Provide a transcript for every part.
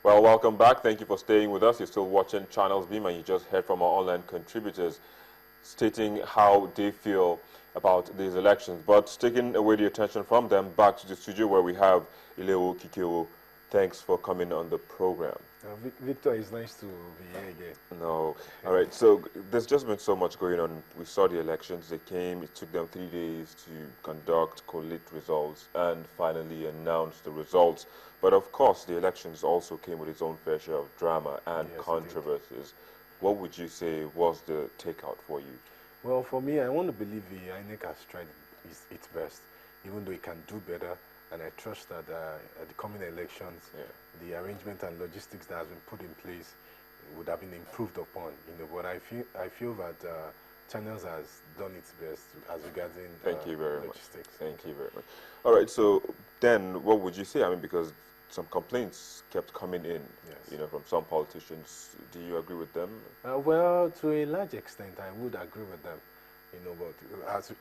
Well, welcome back. Thank you for staying with us. You're still watching Channels Beam, and you just heard from our online contributors stating how they feel about these elections. But taking away the attention from them, back to the studio where we have Ileo Kikewo. Thanks for coming on the program. Victor, it's nice to be here again. No. All right. So there's just been so much going on. We saw the elections. They came. It took them 3 days to conduct, collate results, and finally announce the results. But of course, the elections also came with its own fair share of drama and controversies. What would you say was the takeout for you? Well, for me, I want to believe the INEC has tried its best, even though it can do better. And I trust that at the coming elections, the arrangement and logistics that has been put in place would have been improved upon. But I feel that Channels has done its best as regards Thank you very logistics. Much. Thank you very much. All right. So then, what would you say? I mean, because some complaints kept coming in, from some politicians. Do you agree with them? Well, to a large extent, I would agree with them. But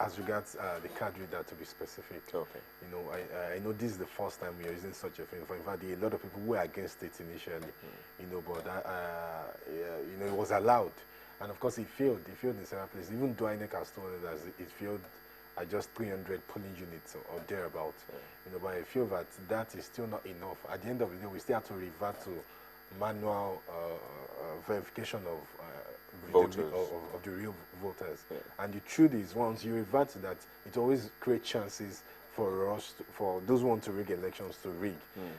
as regards the card reader, to be specific, I know this is the first time we are using such a thing. In fact, a lot of people were against it initially, but it was allowed, and of course it failed. It failed in several places. Even though INEC has told us that it failed at just 300 polling units or thereabouts, but I feel that is still not enough. At the end of the day, we still have to revert to manual verification of the real voters. And the truth is, once you revert to that, it always creates chances for us, for those who want to rig elections, to rig.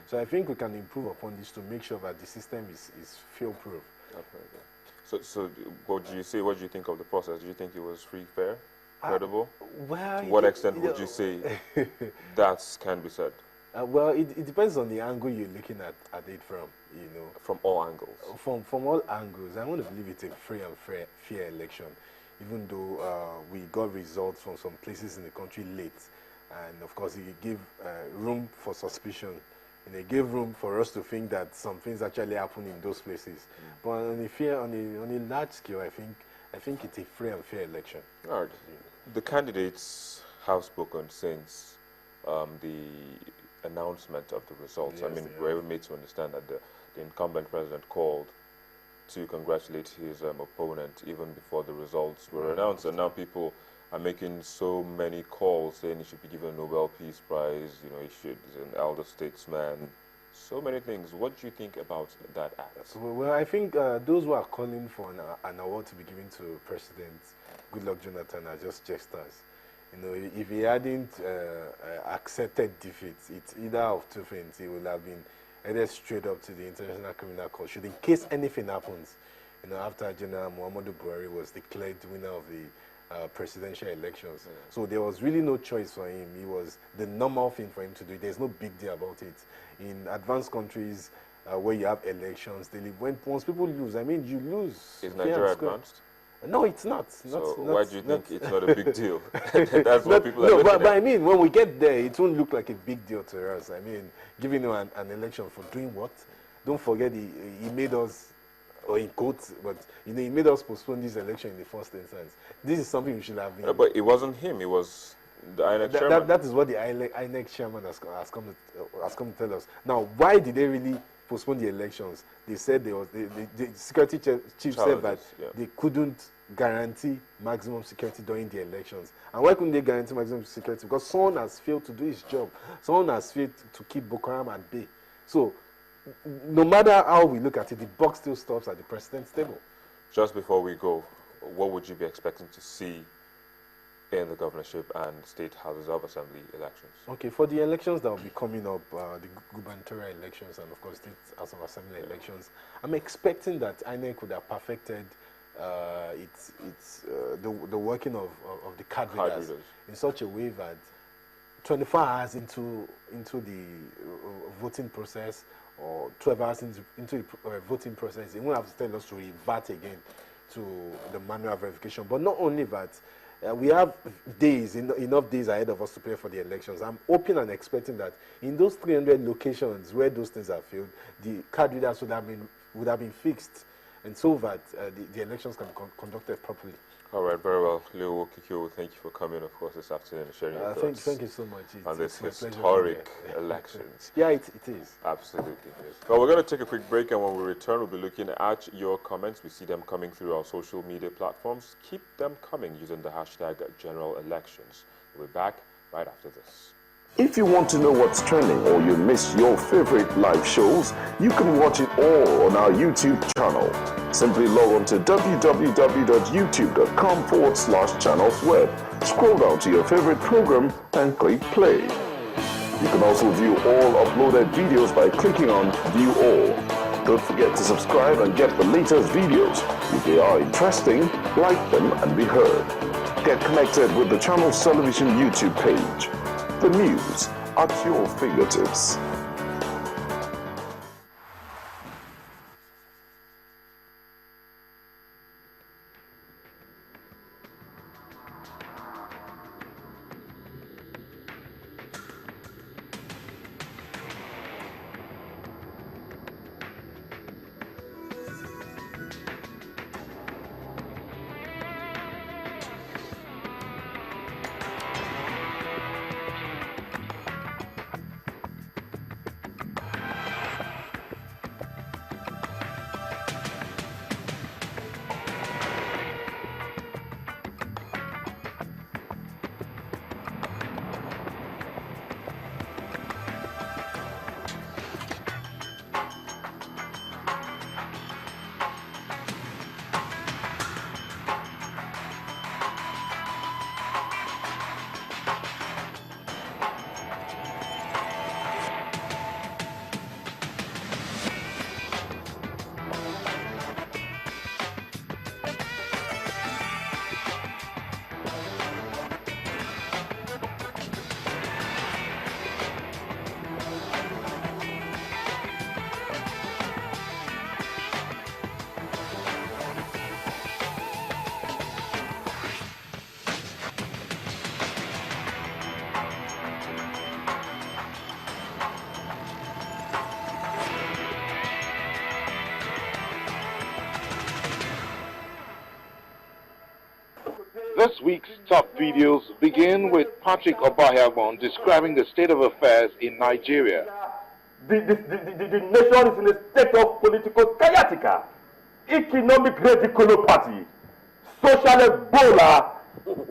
So I think we can improve upon this to make sure that the system is fail-proof. So what do you say? What do you think of the process? Do you think it was free, fair, credible? Well, to what extent would you say that can be said? Well, it depends on the angle you're looking at it from, From all angles? From all angles. I want to believe it's a free and fair election, even though we got results from some places in the country late. And, of course, it gave room for suspicion. It gave room for us to think that some things actually happen in those places. But on a large scale, I think it's a free and fair election. All right. The candidates have spoken since the announcement of the results. Yes, I mean, we were made to understand that the incumbent president called to congratulate his opponent even before the results were announced. And now people are making so many calls saying he should be given a Nobel Peace Prize, he's an elder statesman, so many things. What do you think about that act? Well, I think those who are calling for an award to be given to President Goodluck Jonathan are just jesters. If he hadn't accepted defeat, it's either of two things. He would have been headed straight up to the International Criminal Court, should in case anything happens, after General Muhammadu Buhari was declared winner of the presidential elections. So there was really no choice for him. It was the normal thing for him to do. There's no big deal about it. In advanced countries where you have elections, once people lose, I mean, you lose. Is Nigeria advanced? No, it's not. So why do you think it's not a big deal? That's what people are looking at. But I mean, when we get there, it won't look like a big deal to us. I mean, giving you an election for doing what? Don't forget, he made us, or in quotes, but he made us postpone this election in the first instance. This is something we should have been. But it wasn't him. It was the INEC chairman. That is what the INEC chairman has come to tell us. Now, why did they really postpone the elections? They said the security chief said that they couldn't guarantee maximum security during the elections. And why couldn't they guarantee maximum security? Because someone has failed to do his job. Someone has failed to keep Boko Haram at bay. So, no matter how we look at it, the buck still stops at the president's table. Just before we go, what would you be expecting to see in the governorship and state houses of assembly elections? Okay, for the elections that will be coming up, the gubernatorial elections and of course state house of assembly elections, I'm expecting that INEC would have perfected the working of the card readers in such a way that 24 hours into the voting process, or 12 hours into the voting process, they won't have to tell us to revert again to the manual verification. But not only that, we have enough days ahead of us to prepare for the elections. I'm hoping and expecting that in those 300 locations where those things are filled, the card readers would have been fixed, and so that the elections can be conducted properly. All right, very well. Leo Kikyo, thank you for coming, of course, this afternoon and sharing your thoughts. Thank you so much. On this historic elections. Yeah, it is. Absolutely. Yes. Well, we're going to take a quick break, and when we return, we'll be looking at your comments. We see them coming through our social media platforms. Keep them coming using the hashtag General Elections. We'll be back right after this. If you want to know what's trending or you miss your favorite live shows, you can watch it all on our YouTube channel. Simply log on to www.youtube.com/channelsweb. Scroll down to your favorite program and click play. You can also view all uploaded videos by clicking on View All. Don't forget to subscribe and get the latest videos. If they are interesting, like them and be heard. Get connected with the channel's television YouTube page. The news at your fingertips. This week's top videos begin with Patrick Obahiagbon describing the state of affairs in Nigeria. The nation is in a state of political sciatica, economic radiculopathy, social Ebola,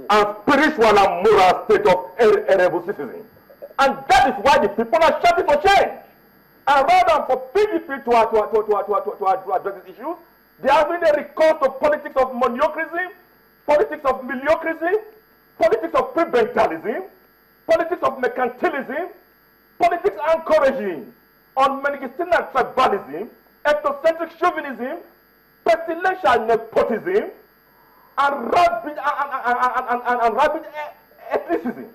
and spiritual and moral state of erebocism. And that is why the people are shouting for change. And rather than for PDP to address these issues, they are having a recourse to politics of monocracy, politics of mediocrity, politics of prebendalism, politics of mercantilism, politics encouraging on Mengistian tribalism, ethnocentric chauvinism, pestilential nepotism, and rabid ethnicism.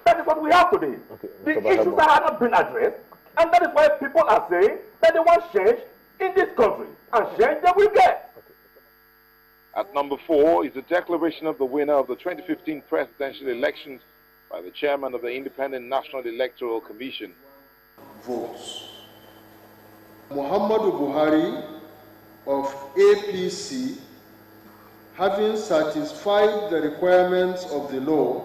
That is what we have today. Okay, the issues that have not been addressed, and that is why people are saying that they want change in this country, and change they will get. At number 4 is the declaration of the winner of the 2015 presidential elections by the chairman of the Independent National Electoral Commission. Votes. Muhammadu Buhari of APC, having satisfied the requirements of the law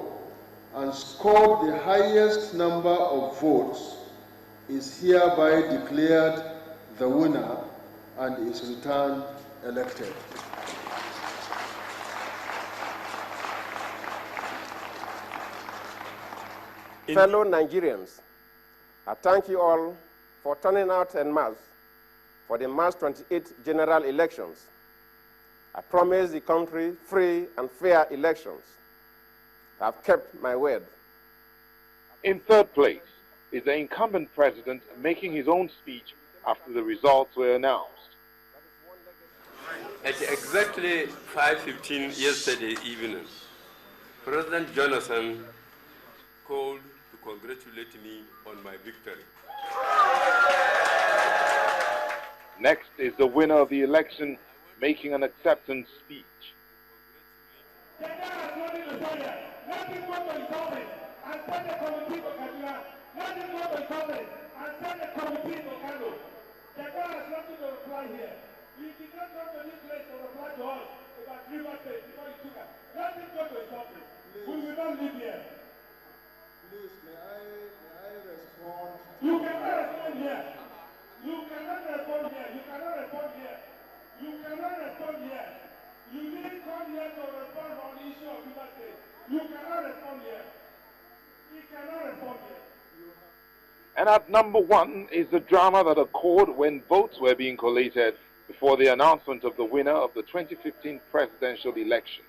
and scored the highest number of votes, is hereby declared the winner and is returned elected. Fellow Nigerians, I thank you all for turning out en masse for the March 28 general elections. I promise the country free and fair elections. I have kept my word. In third place is the incumbent president making his own speech after the results were announced. At exactly 5:15 yesterday evening, President Jonathan called to congratulate me on my victory. Next is the winner of the election making an acceptance speech. about River State before you took it. Let him go to his office. Please. We will not live here. Please, may I respond? You cannot respond here. You cannot respond here. You cannot respond here. You cannot respond here. You need to come here to respond on the issue of River State. You cannot respond here. He cannot respond here. And at number 1 is the drama that occurred when votes were being collated before the announcement of the winner of the 2015 presidential election.